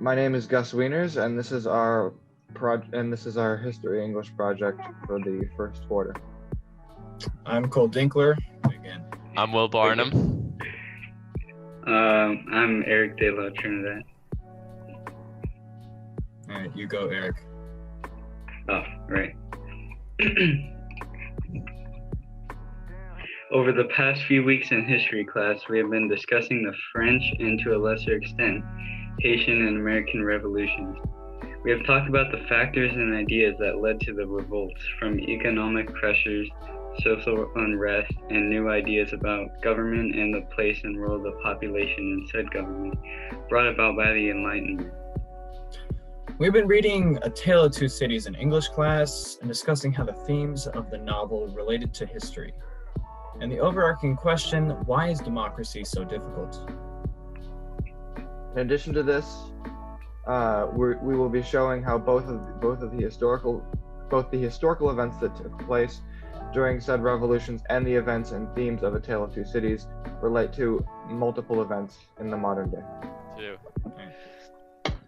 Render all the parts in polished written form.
My name is Gus Wieners, and this is our history English project for the first quarter. I'm Cole Dinkler. Again. I'm Will Barnum. I'm Eric De La Trinidad. All right, you go, Eric. Oh, right. Over the past few weeks in history class, we have been discussing the French and, to a lesser extent, Haitian and American revolutions. We have talked about the factors and ideas that led to the revolts, from economic pressures, social unrest, and new ideas about government and the place and role of the population in said government, brought about by the Enlightenment. We've been reading A Tale of Two Cities in English class and discussing how the themes of the novel related to history. And the overarching question, why is democracy so difficult? In addition to this, we will be showing how both the historical events that took place during said revolutions and the events and themes of A Tale of Two Cities relate to multiple events in the modern day.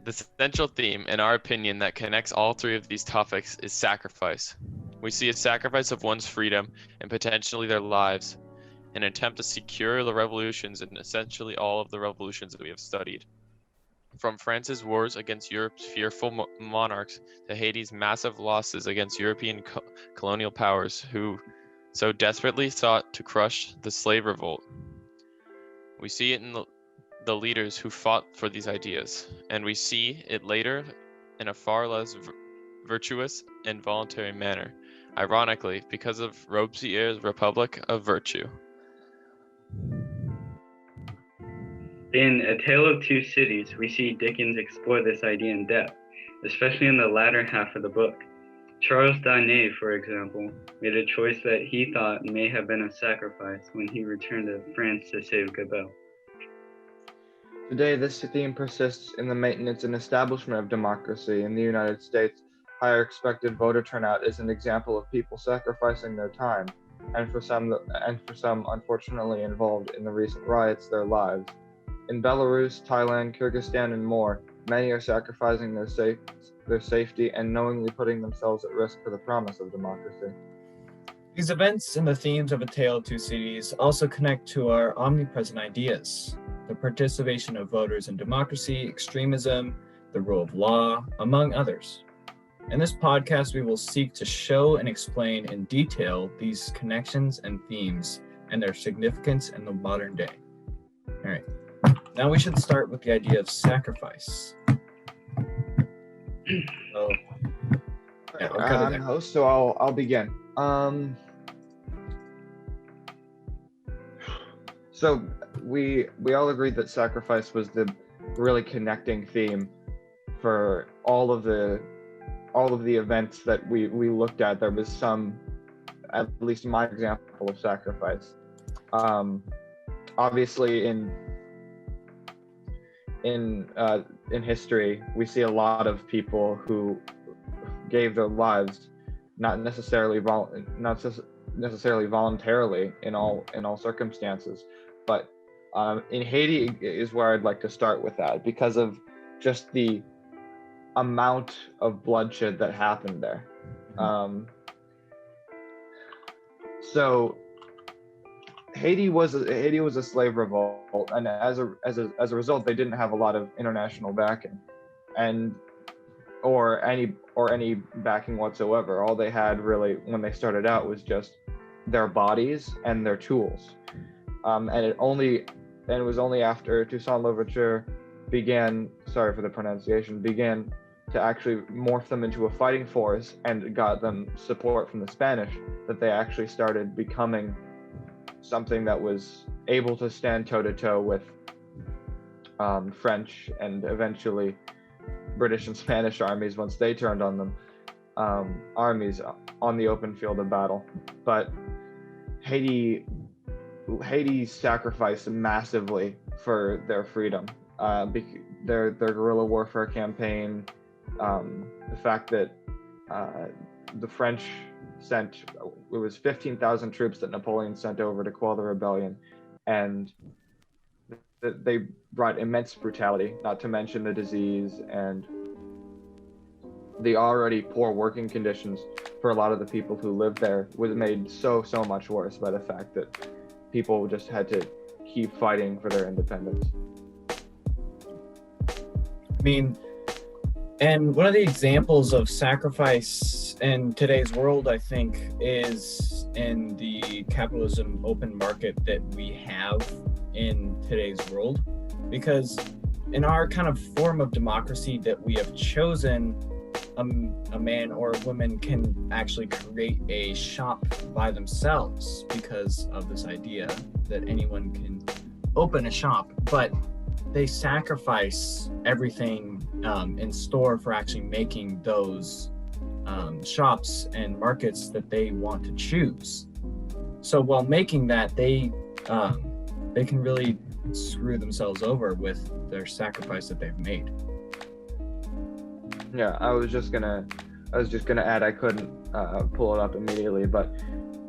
The central theme, in our opinion, that connects all three of these topics is sacrifice. We see a sacrifice of one's freedom and potentially their lives in an attempt to secure the revolutions and essentially all of the revolutions that we have studied. From France's wars against Europe's fearful monarchs to Haiti's massive losses against European colonial powers who so desperately sought to crush the slave revolt. We see it in the leaders who fought for these ideas, and we see it later in a far less virtuous and voluntary manner, ironically, because of Robespierre's Republic of Virtue. In A Tale of Two Cities, we see Dickens explore this idea in depth, especially in the latter half of the book. Charles Darnay, for example, made a choice that he thought may have been a sacrifice when he returned to France to save Gabelle. Today, this theme persists in the maintenance and establishment of democracy in the United States. Higher expected voter turnout is an example of people sacrificing their time, and for some, unfortunately involved in the recent riots, their lives. In Belarus, Thailand, Kyrgyzstan, and more, many are sacrificing their safety and knowingly putting themselves at risk for the promise of democracy. These events and the themes of A Tale of Two Cities also connect to our omnipresent ideas: the participation of voters in democracy, extremism, the rule of law, among others. In this podcast, we will seek to show and explain in detail these connections and themes and their significance in the modern day. All right, now we should start with the idea of sacrifice. So, yeah, I'm the host, so I'll begin. So we all agreed that sacrifice was the really connecting theme for all of the events that we looked at. There was some, at least my example of sacrifice. Obviously in history, we see a lot of people who gave their lives, not necessarily voluntarily in all circumstances, but in Haiti is where I'd like to start with that, because of just the amount of bloodshed that happened there. So Haiti was a slave revolt, and as a result, they didn't have a lot of international backing, or any backing whatsoever. All they had really when they started out was just their bodies and their tools. And it was only after Toussaint Louverture began to actually morph them into a fighting force and got them support from the Spanish that they actually started becoming something that was able to stand toe-to-toe with French and eventually British and Spanish armies once they turned on them, armies on the open field of battle. But Haiti sacrificed massively for their freedom. Their guerrilla warfare campaign, the fact that the French it was 15,000 troops that Napoleon sent over to quell the rebellion, and they brought immense brutality, not to mention the disease and the already poor working conditions for a lot of the people who lived there was made so much worse by the fact that people just had to keep fighting for their independence. I mean, and one of the examples of sacrifice in today's world, I think, is in the capitalism open market that we have in today's world. Because in our kind of form of democracy that we have chosen, a man or a woman can actually create a shop by themselves because of this idea that anyone can open a shop, but they sacrifice everything in store for actually making those shops and markets that they want to choose. So while making that, they can really screw themselves over with their sacrifice that they've made. Yeah, I was just gonna add, I couldn't pull it up immediately, but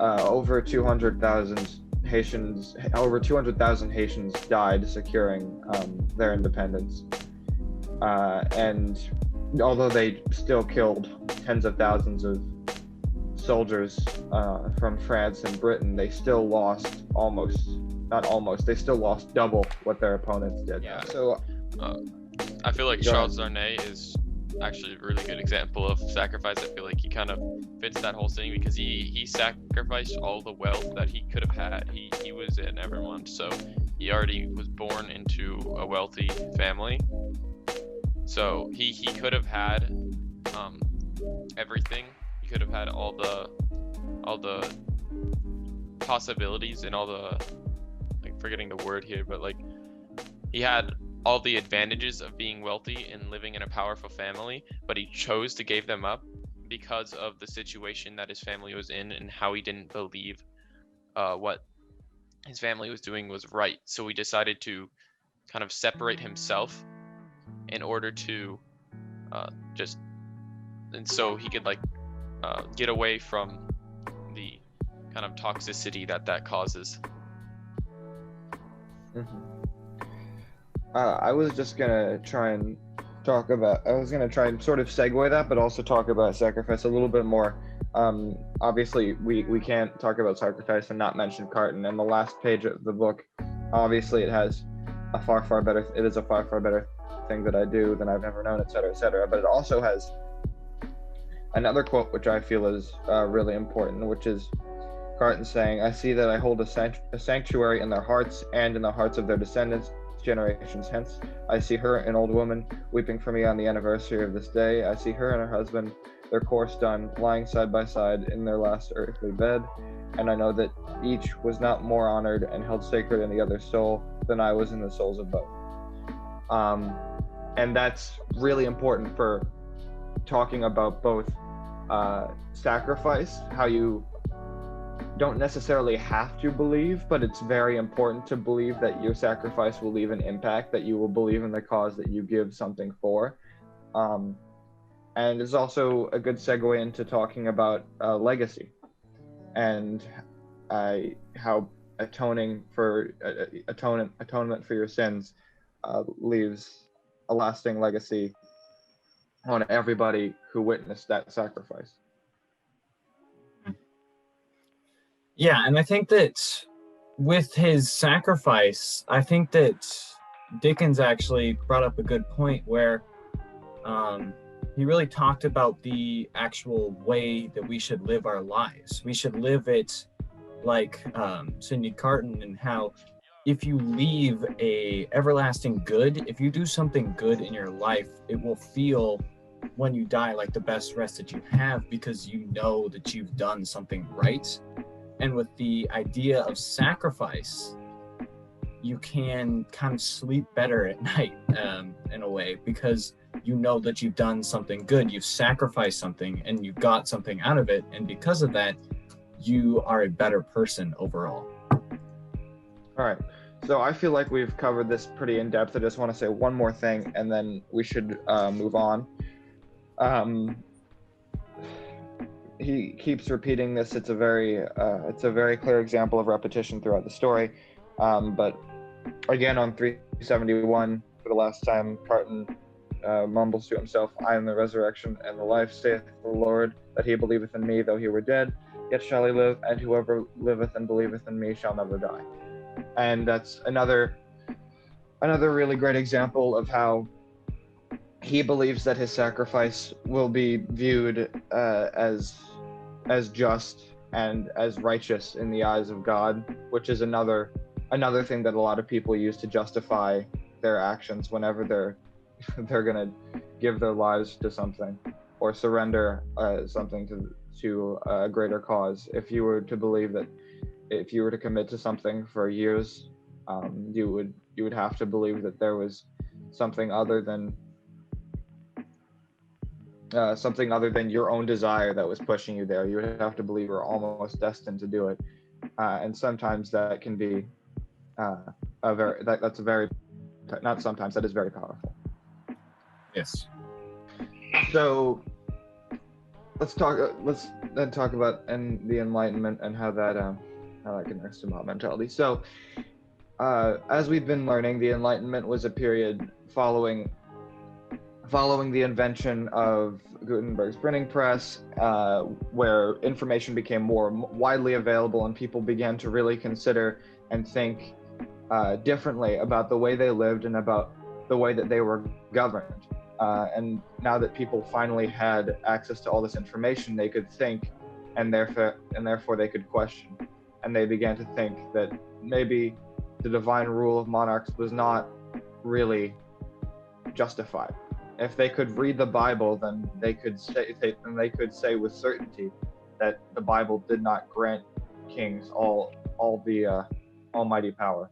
over 200,000 Haitians died securing their independence, and although they still killed tens of thousands of soldiers from France and Britain, they still lost they still lost double what their opponents did. Yeah. So I feel like Go Charles ahead. Darnay is actually a really good example of sacrifice. I feel like he kind of fits that whole thing because he sacrificed all the wealth that he could have had. He was in Evermont, so he already was born into a wealthy family. So he could have had everything. He could have had all the possibilities and all the, like, forgetting the word here, but like he had all the advantages of being wealthy and living in a powerful family, but he chose to give them up because of the situation that his family was in and how he didn't believe what his family was doing was right. So he decided to kind of separate himself in order to and so he could get away from the kind of toxicity that causes. Mhm. I was just gonna try and sort of segue that, but also talk about sacrifice a little bit more. Obviously, we can't talk about sacrifice and not mention Carton. And the last page of the book, obviously, it is a far better thing that I do than I've ever known, etc., etc. But it also has another quote which I feel is really important, which is Carton saying, "I see that I hold a sanctuary in their hearts and in the hearts of their descendants, generations hence. I see her, an old woman, weeping for me on the anniversary of this day. I see her and her husband, their course done, lying side by side in their last earthly bed. And I know that each was not more honored and held sacred in the other's soul than I was in the souls of both." And that's really important for talking about both sacrifice, how you don't necessarily have to believe, but it's very important to believe that your sacrifice will leave an impact, that you will believe in the cause that you give something for. And it's also a good segue into talking about legacy and how atonement for your sins leaves a lasting legacy on everybody who witnessed that sacrifice. Yeah, and I think that with his sacrifice, I think that Dickens actually brought up a good point where he really talked about the actual way that we should live our lives. We should live it like Sidney Carton, and how if you leave a everlasting good, if you do something good in your life, it will feel when you die like the best rest that you have, because you know that you've done something right. And with the idea of sacrifice, you can kind of sleep better at night in a way, because you know that you've done something good, you've sacrificed something and you got something out of it. And because of that, you are a better person overall. All right. So I feel like we've covered this pretty in depth. I just want to say one more thing and then we should move on. He keeps repeating this. It's a very clear example of repetition throughout the story. But Again on 371, for the last time, Carton mumbles to himself, I am the resurrection and the life, saith the Lord, that he believeth in me, though he were dead, yet shall he live, and whoever liveth and believeth in me shall never die. And that's another really great example of how he believes that his sacrifice will be viewed as just and as righteous in the eyes of God, which is another thing that a lot of people use to justify their actions whenever they're gonna give their lives to something or surrender something to a greater cause. If you were to believe that, if you were to commit to something for years, you would have to believe that there was something other than your own desire that was pushing you there. You would have to believe you're almost destined to do it, and sometimes that can be that is very powerful. Yes. So let's then talk about the Enlightenment and how that connects to mob mentality. So as we've been learning, the Enlightenment was a period following the invention of Gutenberg's printing press, where information became more widely available and people began to really consider and think differently about the way they lived and about the way that they were governed. And now that people finally had access to all this information, they could think, and therefore they could question. And they began to think that maybe the divine rule of monarchs was not really justified. If they could read the Bible, then they could say with certainty that the Bible did not grant kings all the almighty power.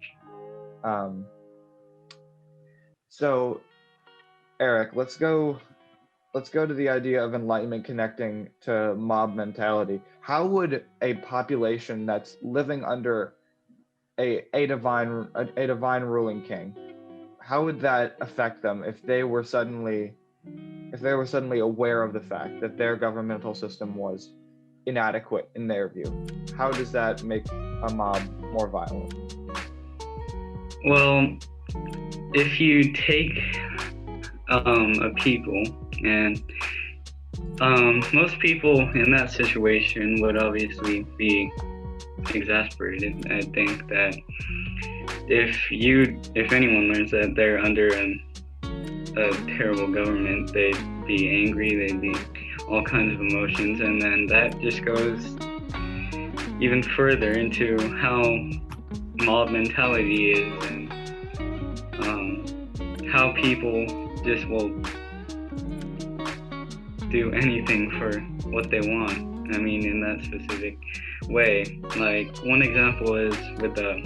So, Eric, let's go to the idea of Enlightenment connecting to mob mentality. How would a population that's living under a divine ruling king, how would that affect them if they were suddenly aware of the fact that their governmental system was inadequate in their view? How does that make a mob more violent? Well, if you take a people, and most people in that situation would obviously be exasperated. I think that if anyone learns that they're under a terrible government, they'd be angry, they'd be all kinds of emotions, and then that just goes even further into how mob mentality is, and how people just will do anything for what they want. I mean, in that specific way. Like, one example is with the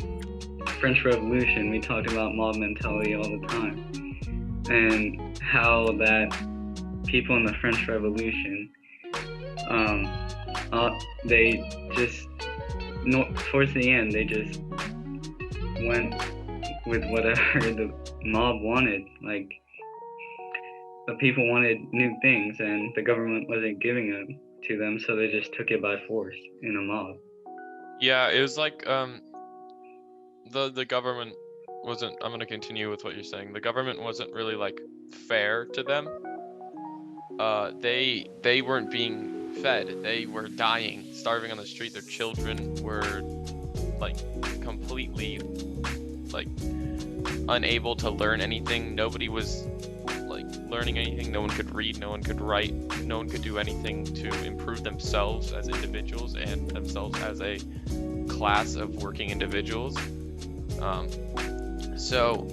French Revolution. We talk about mob mentality all the time, and how that people in the French Revolution, they just, towards the end, they just went with whatever the mob wanted. Like, the people wanted new things, and the government wasn't giving them to them, so they just took it by force in a mob. Yeah, it was like the government wasn't. I'm gonna continue with what you're saying. The government wasn't really like fair to them. They weren't being fed. They were dying, starving on the street. Their children were like completely like unable to learn anything. Nobody was like learning anything. No one could read, no one could write, no one could do anything to improve themselves as individuals and themselves as a class of working individuals. So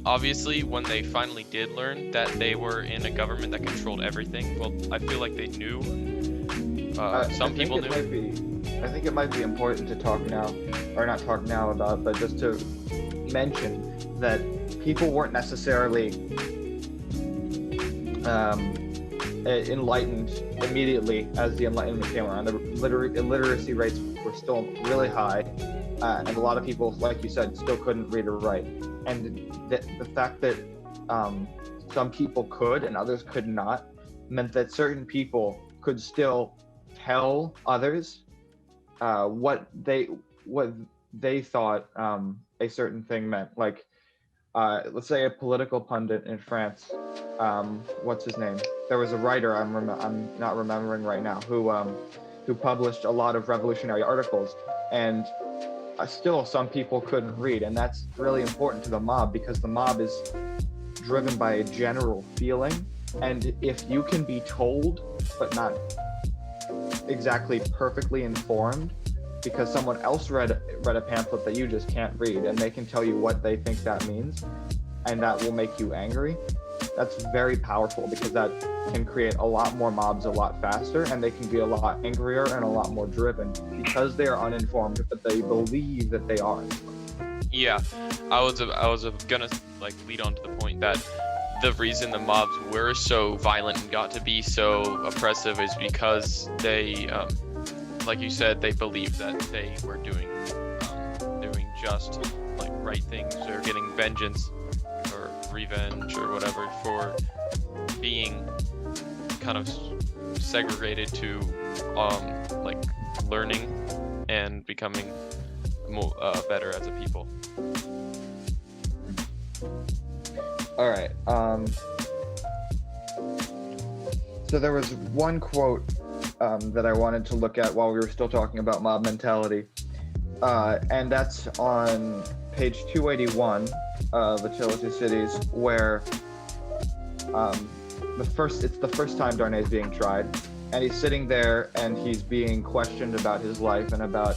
obviously when they finally did learn that they were in a government that controlled everything, well, I feel like they knew. Some people knew. I think it might be important to talk now, or not talk now about, but just to mention that people weren't necessarily enlightened immediately as the Enlightenment came around. The illiteracy rates were still really high, and a lot of people, like you said, still couldn't read or write. And the fact that some people could and others could not meant that certain people could still tell others what they thought a certain thing meant. Like, let's say a political pundit in France, what's his name? There was a writer I'm not remembering right now who published a lot of revolutionary articles, and still some people couldn't read, and that's really important to the mob because the mob is driven by a general feeling, and if you can be told but not exactly perfectly informed because someone else read a pamphlet that you just can't read, and they can tell you what they think that means, and that will make you angry, that's very powerful because that can create a lot more mobs a lot faster, and they can be a lot angrier and a lot more driven because they are uninformed, but they believe that they are. Yeah, I was gonna like lead on to the point that the reason the mobs were so violent and got to be so oppressive is because they, like you said, they believed that they were doing just like right things or getting vengeance or revenge or whatever for being kind of segregated to like learning and becoming more better as a people. All right. So there was one quote that I wanted to look at while we were still talking about mob mentality, and that's on page 281 of Attila Thucydides, where it's the first time Darnay is being tried, and he's sitting there and he's being questioned about his life and about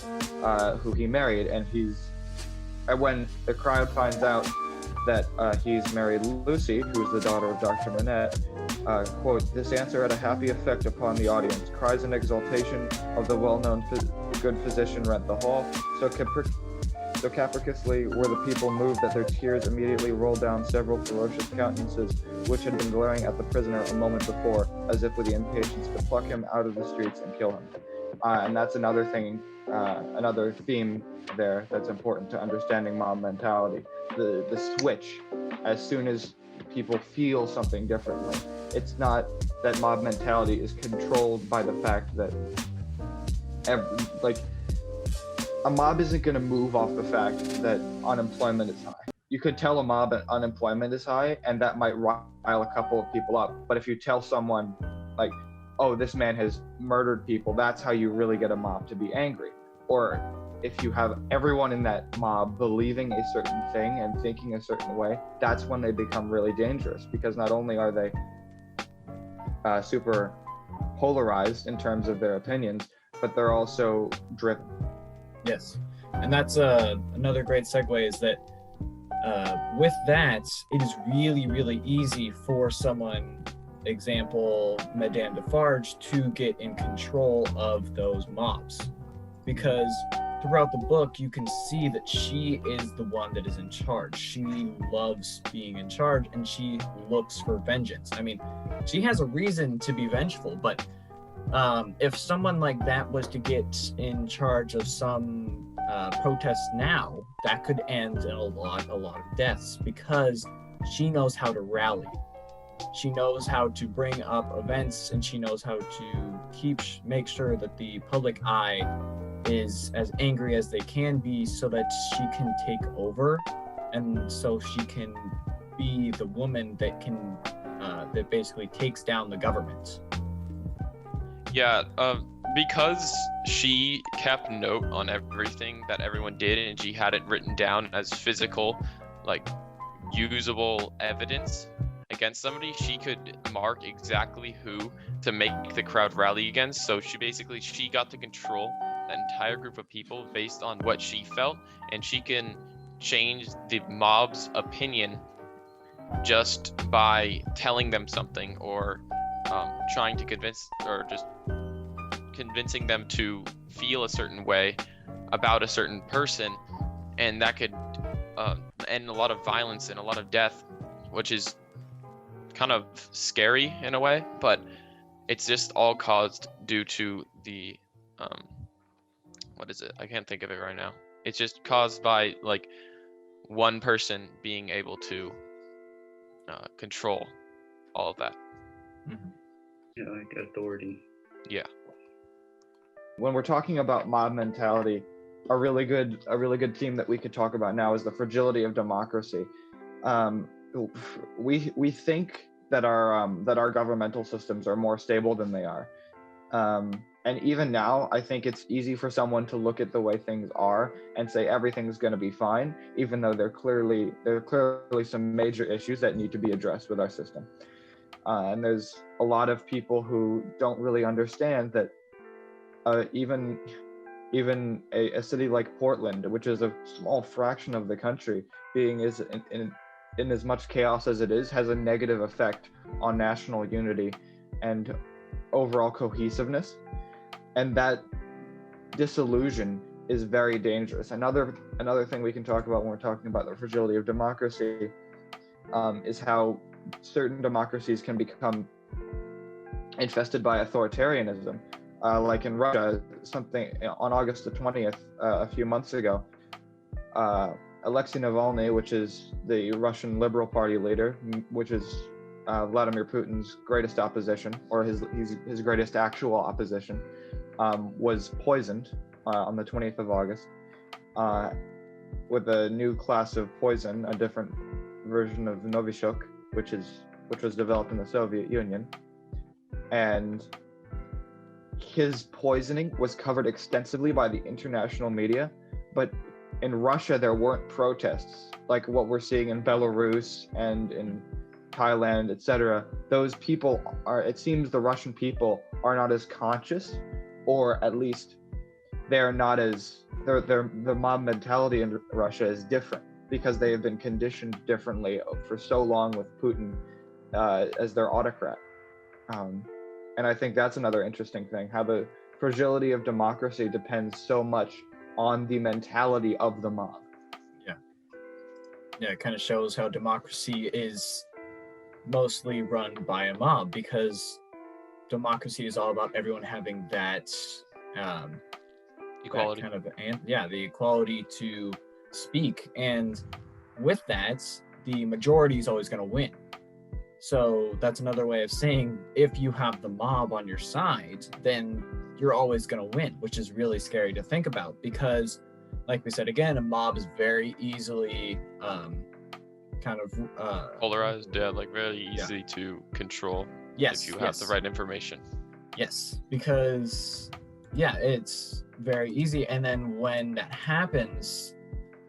who he married, and when the crowd finds out that he's married Lucy, who's the daughter of Dr. Manette, quote, "This answer had a happy effect upon the audience. Cries and exultation of the well-known good physician rent the hall. So capriciously were the people moved that their tears immediately rolled down several ferocious countenances which had been glaring at the prisoner a moment before, as if with the impatience to pluck him out of the streets and kill him." And that's another thing, another theme there that's important to understanding mob mentality. The switch, as soon as people feel something differently. It's not that mob mentality is controlled by the fact that a mob isn't going to move off the fact that unemployment is high. You could tell a mob that unemployment is high, and that might rile a couple of people up. But if you tell someone, like, oh, this man has murdered people, that's how you really get a mob to be angry. Or if you have everyone in that mob believing a certain thing and thinking a certain way, that's when they become really dangerous, because not only are they super polarized in terms of their opinions, but they're also driven. Yes, and that's another great segue is that with that, it is really, really easy for someone, example, Madame Defarge, to get in control of those mobs. Because throughout the book, you can see that she is the one that is in charge. She loves being in charge, and she looks for vengeance. I mean, she has a reason to be vengeful, but if someone like that was to get in charge of some protests now, that could end in a lot of deaths, because she knows how to rally. She knows how to bring up events, and she knows how to make sure that the public eye is as angry as they can be, so that she can take over, and so she can be the woman that can that basically takes down the government. Yeah, because she kept note on everything that everyone did, and she had it written down as physical, like, usable evidence against somebody, she could mark exactly who to make the crowd rally against. So she got to control that entire group of people based on what she felt, and she can change the mob's opinion just by telling them something, or trying to convincing them to feel a certain way about a certain person, and that could end a lot of violence and a lot of death, which is kind of scary in a way, but it's just all caused due to the what is it? I can't think of it right now. It's just caused by, like, one person being able to control all of that. Mm-hmm. Yeah, like authority. Yeah. When we're talking about mob mentality, a really good theme that we could talk about now is the fragility of democracy. We think that our governmental systems are more stable than they are. And even now, I think it's easy for someone to look at the way things are and say everything's going to be fine, even though there are clearly some major issues that need to be addressed with our system. And there's a lot of people who don't really understand that even a city like Portland, which is a small fraction of the country, being in as much chaos as it is, has a negative effect on national unity and overall cohesiveness. And that disillusion is very dangerous. Another thing we can talk about when we're talking about the fragility of democracy is how certain democracies can become infested by authoritarianism. Like in Russia, something on August the 20th, a few months ago, Alexei Navalny, which is the Russian Liberal Party leader, which is Vladimir Putin's greatest opposition, or his greatest actual opposition, was poisoned on the 20th of August with a new class of poison, a different version of Novichok, which was developed in the Soviet Union. And his poisoning was covered extensively by the international media, but in Russia there weren't protests like what we're seeing in Belarus and in Thailand, etc. Those people it seems the Russian people are not as conscious, or at least the mob mentality in Russia is different because they have been conditioned differently for so long with Putin as their autocrat. And I think that's another interesting thing, how the fragility of democracy depends so much on the mentality of the mob. Yeah, it kind of shows how democracy is mostly run by a mob, because democracy is all about everyone having that Equality. The equality to speak. And with that, the majority is always going to win. So that's another way of saying, if you have the mob on your side, then you're always going to win, which is really scary to think about, because like we said, again, a mob is very easily polarized, like very easy to control. Yes, if you have the right information. Yes, because it's very easy. And then when that happens,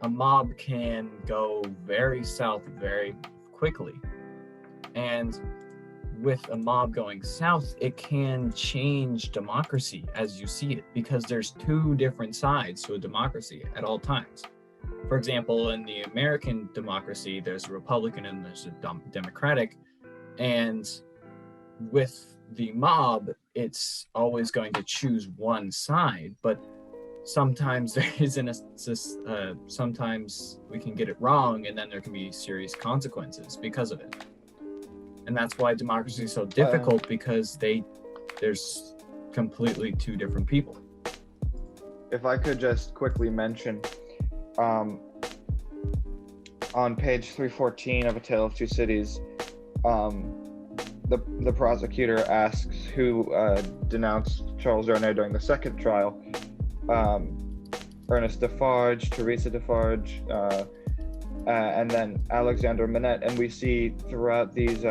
a mob can go very south very quickly. And with a mob going south, it can change democracy as you see it, because there's two different sides to a democracy at all times. For example, in the American democracy, there's a Republican and there's a Democratic. And with the mob, it's always going to choose one side, but sometimes there isn't sometimes we can get it wrong, and then there can be serious consequences because of it. And that's why democracy is so difficult, because there's completely two different people. If I could just quickly mention, on page 314 of A Tale of Two Cities, the prosecutor asks who denounced Charles Darnay during the second trial. Ernest Defarge, Teresa Defarge, and then Alexander Manette, and we see throughout these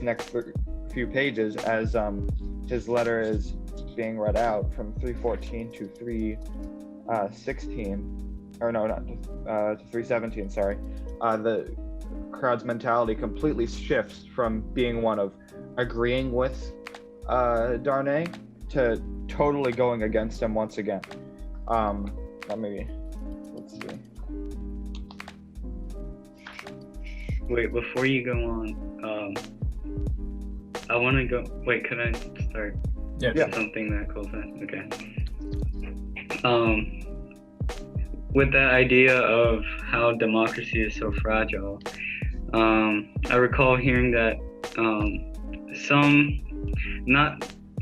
next few pages as his letter is being read out from 314 to 316, or no, not to 317. Sorry, the crowd's mentality completely shifts from being one of agreeing with Darnay to totally going against him once again. Let's see. Wait, before you go on, I want to go. Wait, could I start? Yeah. Something that goes on. Okay. With that idea of how democracy is so fragile, I recall hearing that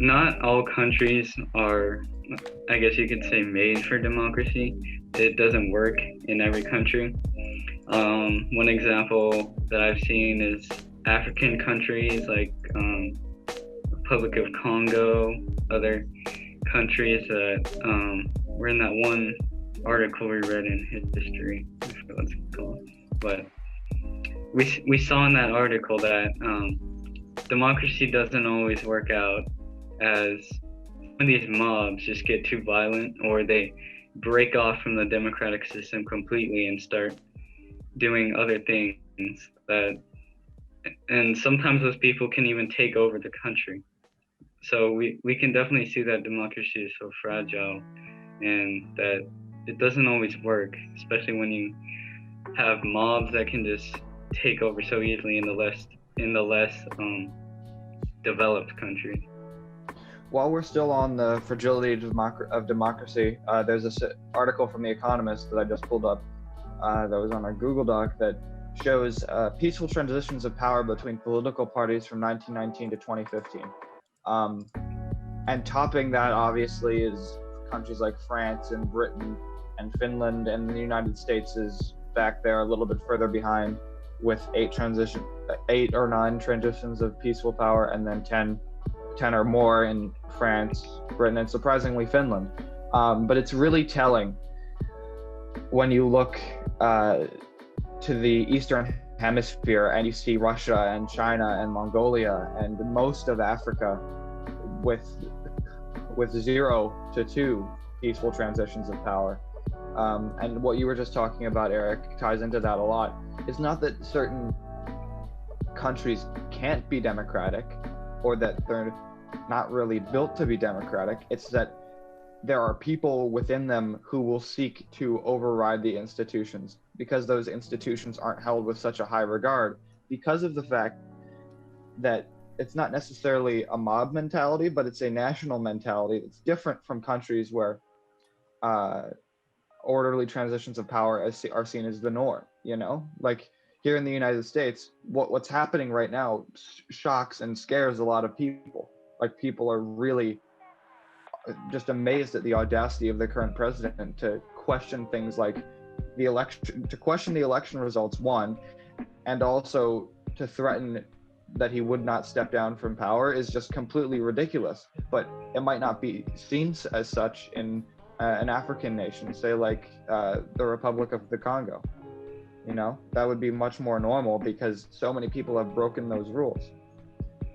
not all countries are, I guess you could say, made for democracy. It doesn't work in every country. One example that I've seen is African countries like Republic of Congo, other countries that were in that one article we read in history. I forget what it's called, but we saw in that article that democracy doesn't always work out, as some of these mobs just get too violent, or they break off from the democratic system completely and start doing other things and sometimes those people can even take over the country. So we can definitely see that democracy is so fragile and that it doesn't always work, especially when you have mobs that can just take over so easily in the less developed countries. While we're still on the fragility of democracy, there's this article from The Economist that I just pulled up that was on a Google Doc that shows peaceful transitions of power between political parties from 1919 to 2015. And topping that, obviously, is countries like France and Britain and Finland, and the United States is back there a little bit further behind with 8 or 9 transitions of peaceful power, and then 10 or more in France, Britain, and surprisingly Finland. But it's really telling when you look to the Eastern Hemisphere and you see Russia and China and Mongolia and most of Africa with 0 to 2 peaceful transitions of power. And what you were just talking about, Eric, ties into that a lot. It's not that certain countries can't be democratic or that they're not really built to be democratic. It's that there are people within them who will seek to override the institutions because those institutions aren't held with such a high regard, because of the fact that it's not necessarily a mob mentality, but it's a national mentality. It's different from countries where orderly transitions of power are seen as the norm, you know? Like here in the United States, what's happening right now shocks and scares a lot of people. Like people are really just amazed at the audacity of the current president to question things like the election, to question the election results, one, and also to threaten that he would not step down from power is just completely ridiculous. But it might not be seen as such in an African nation, say like the Republic of the Congo. You know, that would be much more normal because so many people have broken those rules.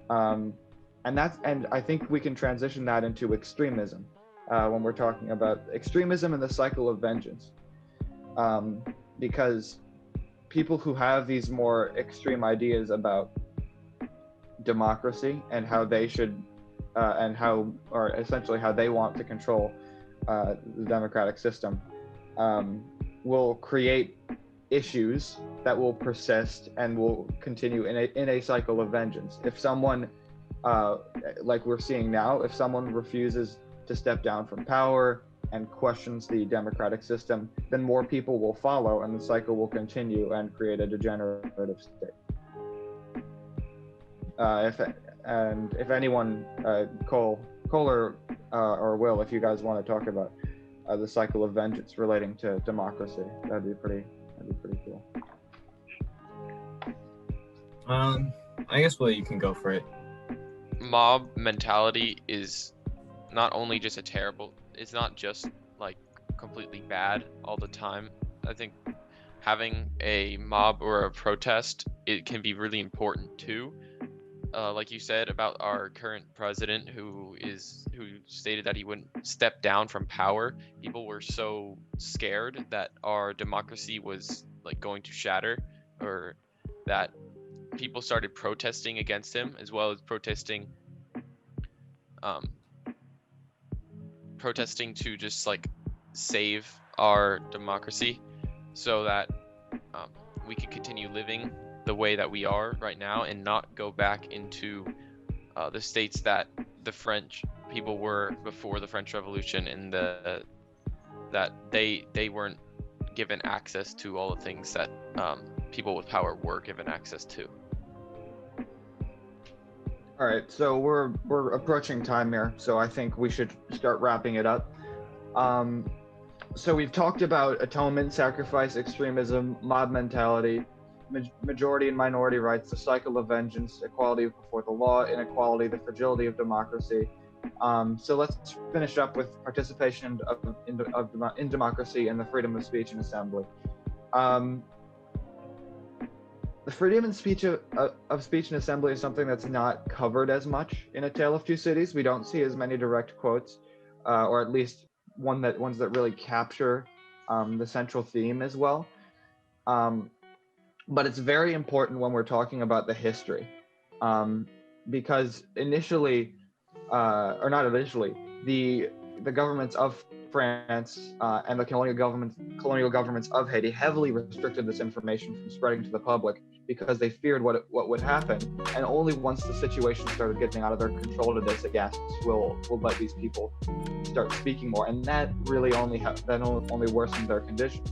And I think we can transition that into extremism when we're talking about extremism and the cycle of vengeance. Because people who have these more extreme ideas about democracy and how they should, or essentially how they want to control the democratic system, will create issues that will persist and will continue in a cycle of vengeance. If someone, like we're seeing now, if someone refuses to step down from power and questions the democratic system, then more people will follow and the cycle will continue and create a degenerative state. If anyone, Cole or Will, if you guys want to talk about the cycle of vengeance relating to democracy, that'd be pretty cool. I guess, Will, you can go for it. Mob mentality is not only just it's not just like completely bad all the time. I think having a mob or a protest, it can be really important too. Like you said about our current president who stated that he wouldn't step down from power. People were so scared that our democracy was like going to shatter, or that people started protesting against him, as well as protesting to just like save our democracy so that we can continue living the way that we are right now and not go back into the states that the French people were before the French Revolution, and that they weren't given access to all the things that people with power were given access to. All right, so we're approaching time here, so I think we should start wrapping it up. So we've talked about atonement, sacrifice, extremism, mob mentality, majority and minority rights, the cycle of vengeance, equality before the law, inequality, the fragility of democracy, So let's finish up with participation in democracy and the freedom of speech and assembly. The freedom of speech and assembly is something that's not covered as much in A Tale of Two Cities. We don't see as many direct quotes, or at least ones that really capture the central theme as well. But it's very important when we're talking about the history, because initially, or not initially, the governments of France and the colonial governments of Haiti heavily restricted this information from spreading to the public because they feared what would happen. And only once the situation started getting out of their control did they say, yes, we'll let these people start speaking more. And that really only worsened their condition,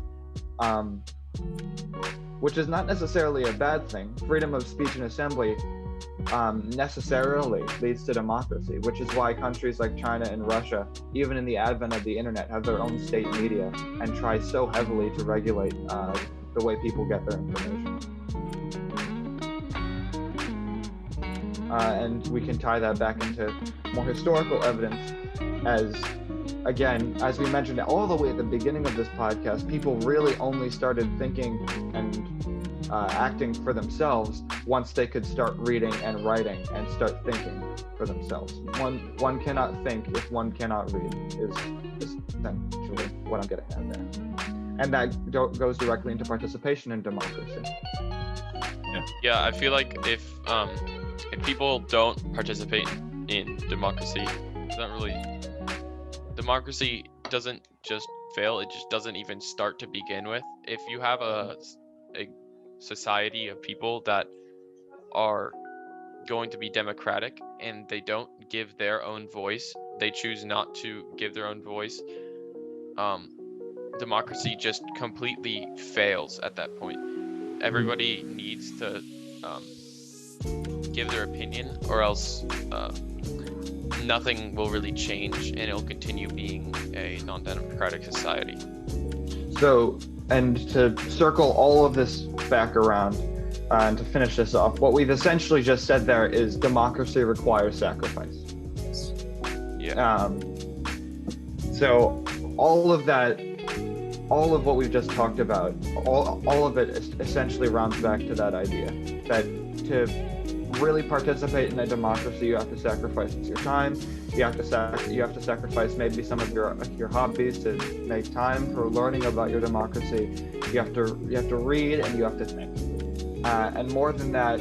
which is not necessarily a bad thing. Freedom of speech and assembly necessarily leads to democracy, which is why countries like China and Russia, even in the advent of the internet, have their own state media and try so heavily to regulate the way people get their information. And we can tie that back into more historical evidence as, again, as we mentioned all the way at the beginning of this podcast, people really only started thinking and acting for themselves once they could start reading and writing and start thinking for themselves. One cannot think if one cannot read is essentially what I'm getting at there. And that goes directly into participation in democracy. Yeah, I feel like if people don't participate in democracy, democracy doesn't just fail, it just doesn't even start to begin with. If you have a society of people that are going to be democratic and they don't give their own voice, they choose not to give their own voice, democracy just completely fails at that point. Everybody needs to give their opinion, or else nothing will really change and it'll continue being a non-democratic society. So, and to circle all of this back around and to finish this off, what we've essentially just said there is democracy requires sacrifice. Yeah. So all of what we've just talked about, all of it essentially rounds back to that idea that to really participate in a democracy, you have to sacrifice your time. You have to sacrifice maybe some of your hobbies to make time for learning about your democracy. You have to read and you have to think. And more than that,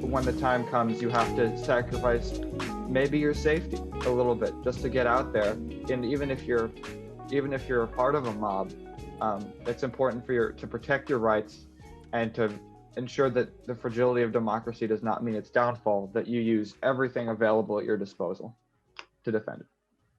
when the time comes, you have to sacrifice maybe your safety a little bit just to get out there. And even if you're a part of a mob, it's important to protect your rights and to ensure that the fragility of democracy does not mean its downfall, that you use everything available at your disposal to defend it.